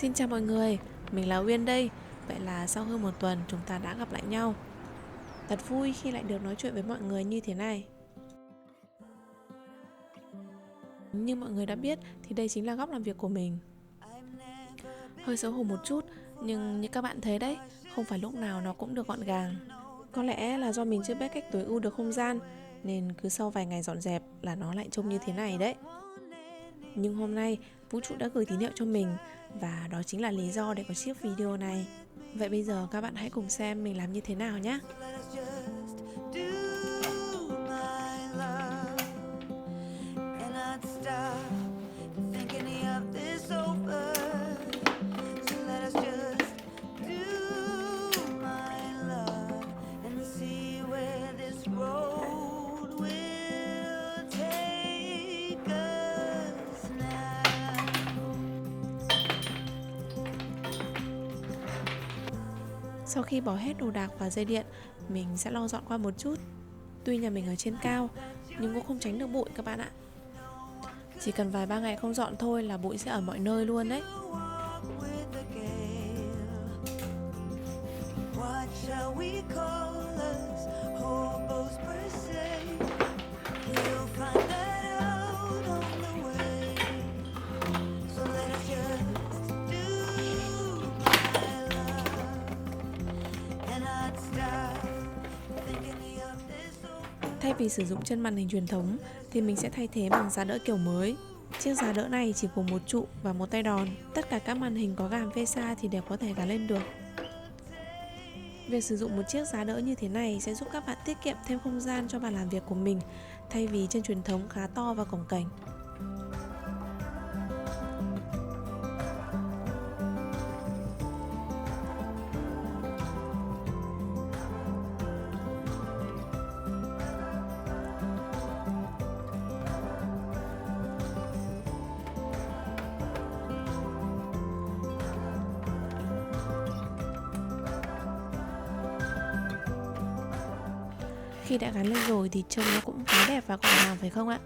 Xin chào mọi người, mình là Uyên đây. Vậy là sau hơn một tuần chúng ta đã gặp lại nhau. Thật vui khi lại được nói chuyện với mọi người như thế này. Như mọi người đã biết thì đây chính là góc làm việc của mình. Hơi xấu hổ một chút, nhưng như các bạn thấy đấy, không phải lúc nào nó cũng được gọn gàng. Có lẽ là do mình chưa biết cách tối ưu được không gian, nên cứ sau vài ngày dọn dẹp là nó lại trông như thế này đấy. Nhưng hôm nay, vũ trụ đã gửi tín hiệu cho mình, và đó chính là lý do để có chiếc video này. Vậy bây giờ các bạn hãy cùng xem mình làm như thế nào nhé. Sau khi bỏ hết đồ đạc vào dây điện, mình sẽ lau dọn qua một chút. Tuy nhà mình ở trên cao, nhưng cũng không tránh được bụi các bạn ạ. Chỉ cần vài ba ngày không dọn thôi là bụi sẽ ở mọi nơi luôn đấy. Thay vì sử dụng chân màn hình truyền thống thì mình sẽ thay thế bằng giá đỡ kiểu mới. Chiếc giá đỡ này chỉ gồm một trụ và một tay đòn. Tất cả các màn hình có gàm VESA thì đều có thể gắn lên được. Việc sử dụng một chiếc giá đỡ như thế này sẽ giúp các bạn tiết kiệm thêm không gian cho bàn làm việc của mình, thay vì chân truyền thống khá to và cồng kềnh. Khi đã gắn lên rồi thì trông nó cũng khá đẹp và gọn gàng phải không ạ?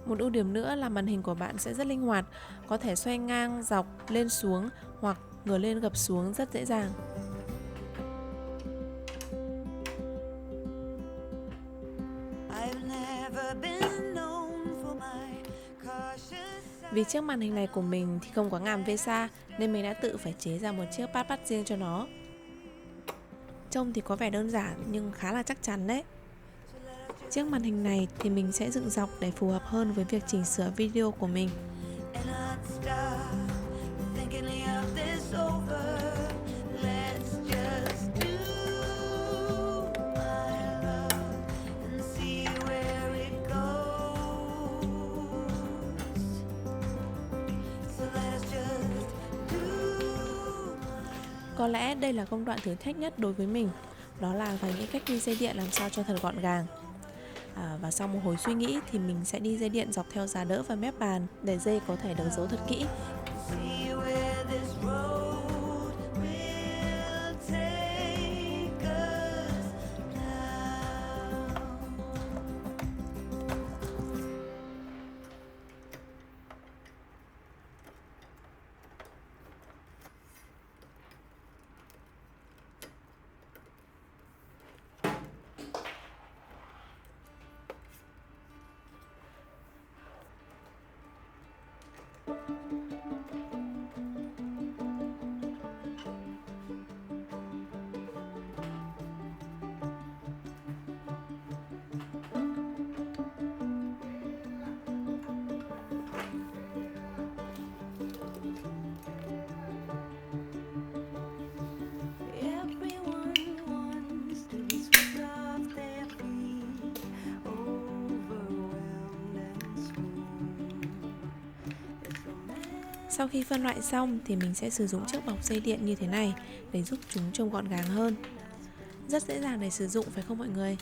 Một ưu điểm nữa là màn hình của bạn sẽ rất linh hoạt, có thể xoay ngang, dọc, lên xuống hoặc ngửa lên gập xuống rất dễ dàng. Vì chiếc màn hình này của mình thì không có ngàm VESA nên mình đã tự phải chế ra một chiếc pad riêng cho nó. Trông thì có vẻ đơn giản nhưng khá là chắc chắn đấy. Chiếc màn hình này thì mình sẽ dựng dọc để phù hợp hơn với việc chỉnh sửa video của mình. Có lẽ đây là công đoạn thử thách nhất đối với mình, đó là phải nghĩ cách đi dây điện làm sao cho thật gọn gàng. Và sau một hồi suy nghĩ thì mình sẽ đi dây điện dọc theo giá đỡ và mép bàn để dây có thể được giấu thật kỹ. Sau khi phân loại xong thì mình sẽ sử dụng chiếc bọc dây điện như thế này để giúp chúng trông gọn gàng hơn. Rất dễ dàng để sử dụng phải không mọi người?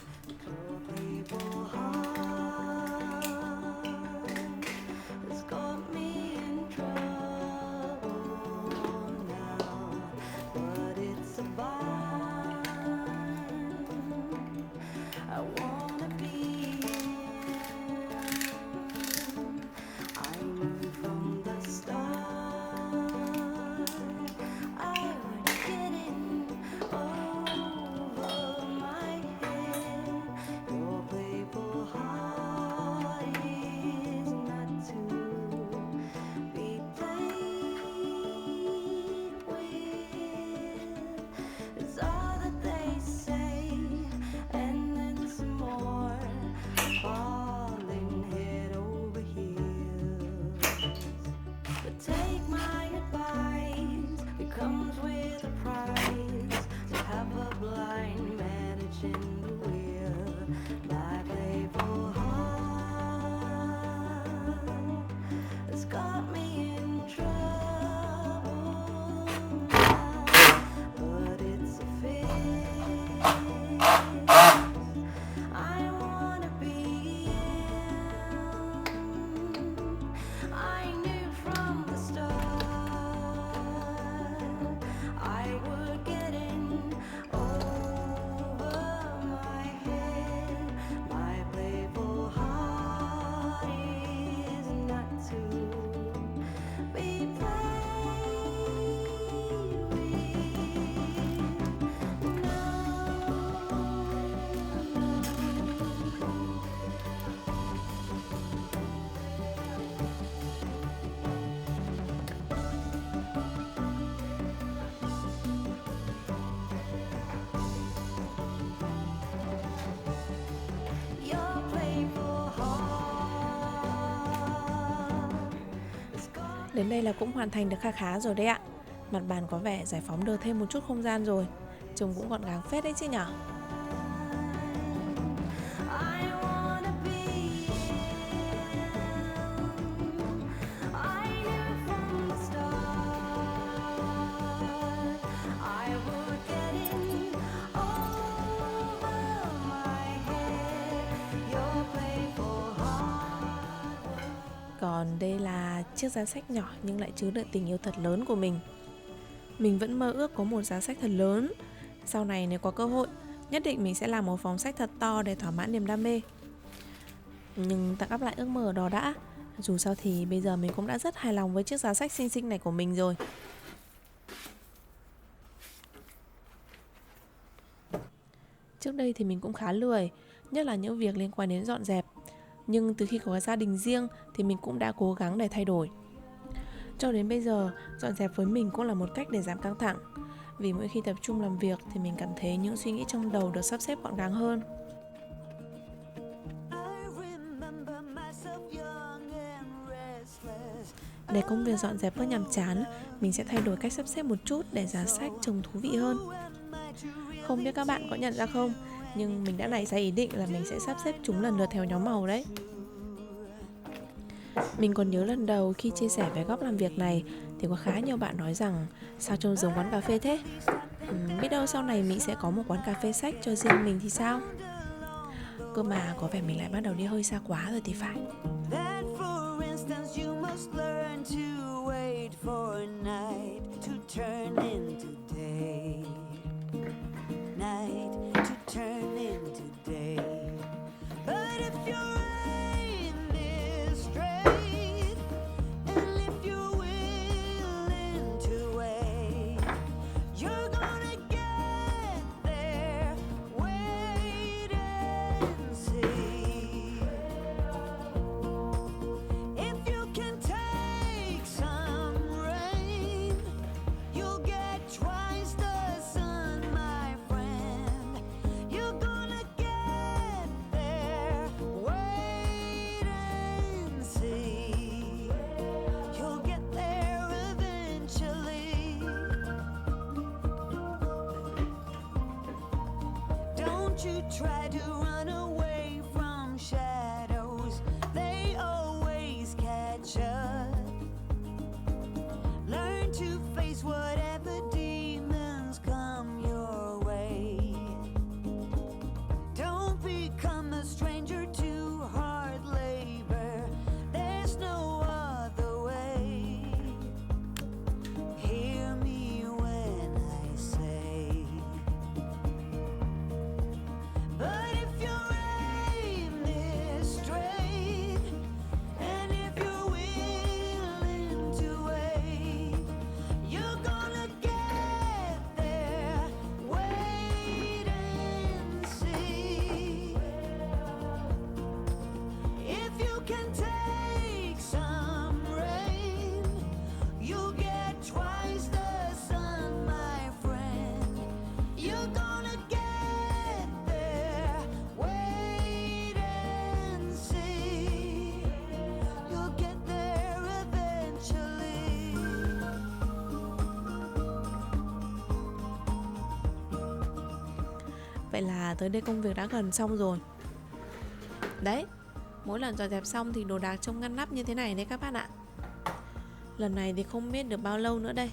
đến đây là cũng hoàn thành được kha khá rồi đấy ạ. Mặt bàn có vẻ giải phóng được thêm một chút không gian rồi. Trông cũng gọn gàng phết đấy chứ nhở. Còn đây là chiếc giá sách nhỏ nhưng lại chứa đựng tình yêu thật lớn của mình. Mình vẫn mơ ước có một giá sách thật lớn. Sau này nếu có cơ hội, nhất định mình sẽ làm một phòng sách thật to để thỏa mãn niềm đam mê. Nhưng tạm gác lại ước mơ đó đã. Dù sao thì bây giờ mình cũng đã rất hài lòng với chiếc giá sách xinh xinh này của mình rồi. Trước đây thì mình cũng khá lười, nhất là những việc liên quan đến dọn dẹp. Nhưng từ khi có gia đình riêng thì mình cũng đã cố gắng để thay đổi. Cho đến bây giờ, dọn dẹp với mình cũng là một cách để giảm căng thẳng. Vì mỗi khi tập trung làm việc thì mình cảm thấy những suy nghĩ trong đầu được sắp xếp gọn gàng hơn. Để công việc dọn dẹp bớt nhàm chán, mình sẽ thay đổi cách sắp xếp một chút để giá sách trông thú vị hơn. Không biết các bạn có nhận ra không, nhưng mình đã nảy ra ý định là mình sẽ sắp xếp chúng lần lượt theo nhóm màu đấy. Mình còn nhớ lần đầu khi chia sẻ về góc làm việc này thì có khá nhiều bạn nói rằng sao trông giống quán cà phê thế. Biết đâu sau này mình sẽ có một quán cà phê sách cho riêng mình thì sao. Cơ mà có vẻ mình lại bắt đầu đi hơi xa quá rồi thì phải. You try to run away from shadows, they always catch up. Learn to face whatever demons come your way. Don't become a stranger to hard labor, there's no other way. Hear me when I say, but if your aim is straight, and if you're willing to wait, you're gonna get there. Wait and see. If you can take some rain, you'll get twice the sun, my friend. You're gonna get there. Wait and see. You'll get there eventually. Vậy là tới đây công việc đã gần xong rồi. Đấy, mỗi lần dọn dẹp xong thì đồ đạc trông ngăn nắp như thế này đấy các bạn ạ. Lần này thì không biết được bao lâu nữa đây.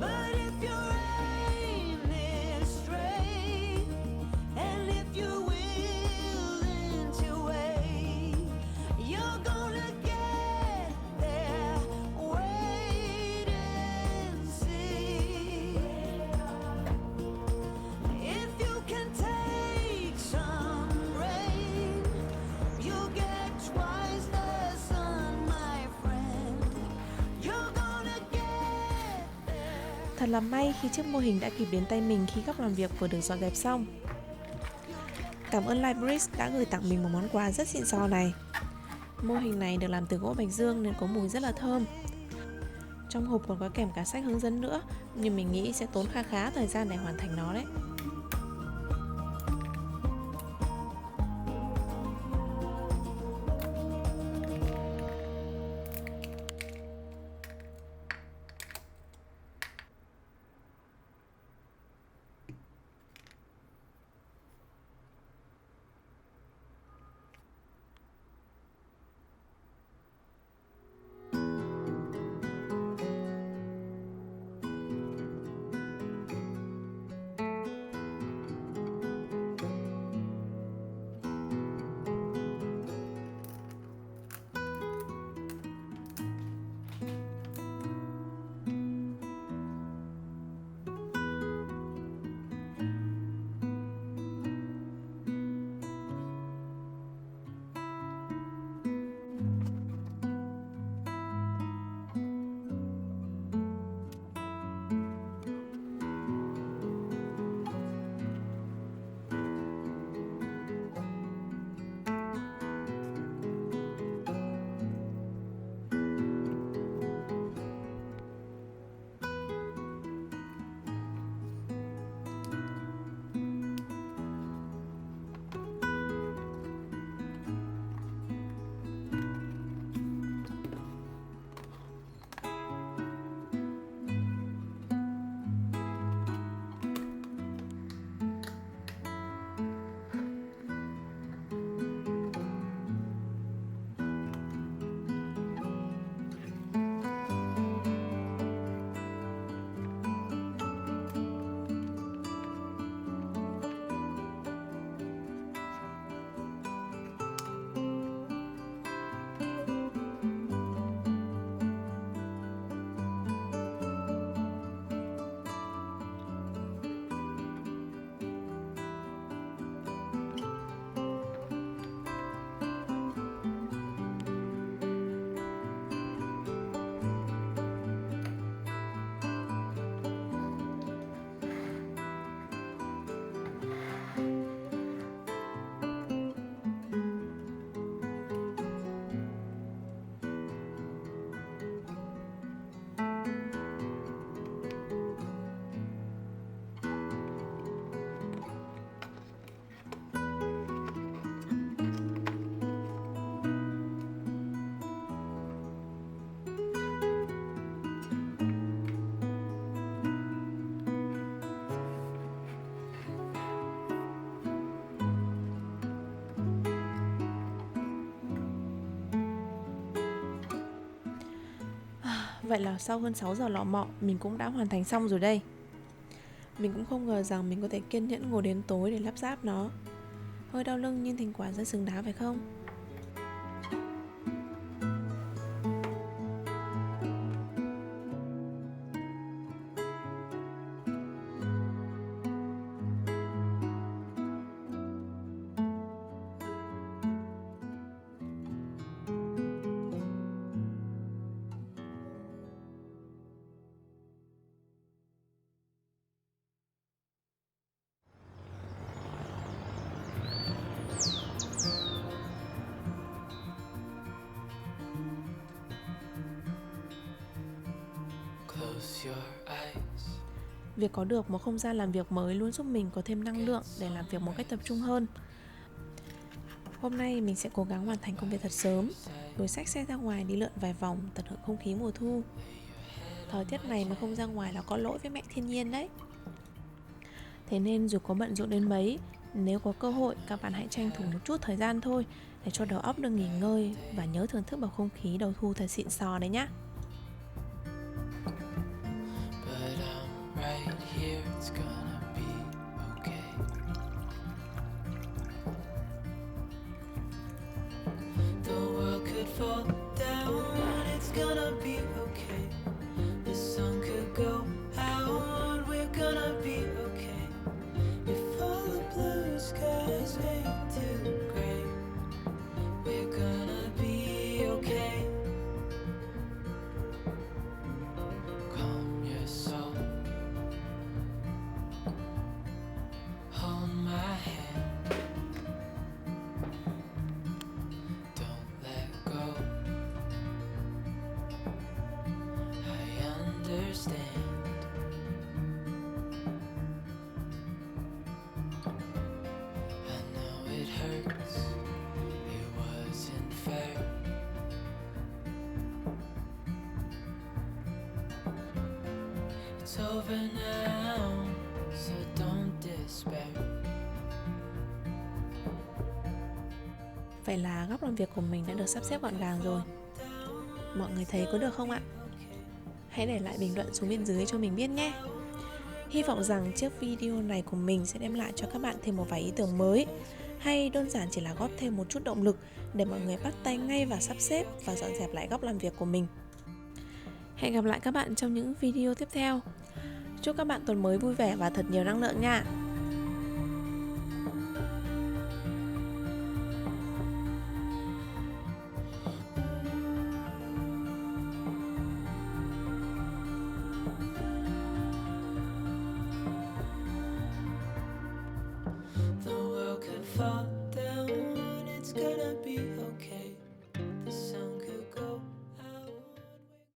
But if your aim is straight, and if you're willing to wait, you're gonna get there. Wait and see. If you can take some rain, you'll get twice the sun, my friend. You're gonna get there. Thật là may khi chiếc mô hình đã kịp đến tay mình khi góc làm việc vừa được dọn dẹp xong. Cảm ơn Libraries đã gửi tặng mình một món quà rất xịn sò này. Mô hình này được làm từ gỗ bạch dương nên có mùi rất là thơm. Trong hộp còn có kèm cả sách hướng dẫn nữa, nhưng mình nghĩ sẽ tốn khá thời gian để hoàn thành nó đấy. Vậy là sau hơn 6 giờ lọ mọ, mình cũng đã hoàn thành xong rồi đây. Mình cũng không ngờ rằng mình có thể kiên nhẫn ngồi đến tối để lắp ráp nó. Hơi đau lưng nhưng thành quả rất xứng đáng phải không? Việc có được một không gian làm việc mới luôn giúp mình có thêm năng lượng để làm việc một cách tập trung hơn. Hôm nay mình sẽ cố gắng hoàn thành công việc thật sớm, rồi xách xe ra ngoài đi lượn vài vòng tận hưởng không khí mùa thu. Thời tiết này mà không ra ngoài là có lỗi với mẹ thiên nhiên đấy. Thế nên dù có bận rộn đến mấy, nếu có cơ hội các bạn hãy tranh thủ một chút thời gian thôi để cho đầu óc được nghỉ ngơi và nhớ thưởng thức bầu không khí đầu thu thật xịn sò đấy nhá. It's over now, so don't despair. Vậy là góc làm việc của mình đã được sắp xếp gọn gàng rồi. Mọi người thấy có được không ạ? Hãy để lại bình luận xuống bên dưới cho mình biết nhé. Hy vọng rằng chiếc video này của mình sẽ đem lại cho các bạn thêm một vài ý tưởng mới, hay đơn giản chỉ là góp thêm một chút động lực để mọi người bắt tay ngay vào sắp xếp và dọn dẹp lại góc làm việc của mình. Hẹn gặp lại các bạn trong những video tiếp theo. Chúc các bạn tuần mới vui vẻ và thật nhiều năng lượng nha. The world could fall down, it's gonna be okay.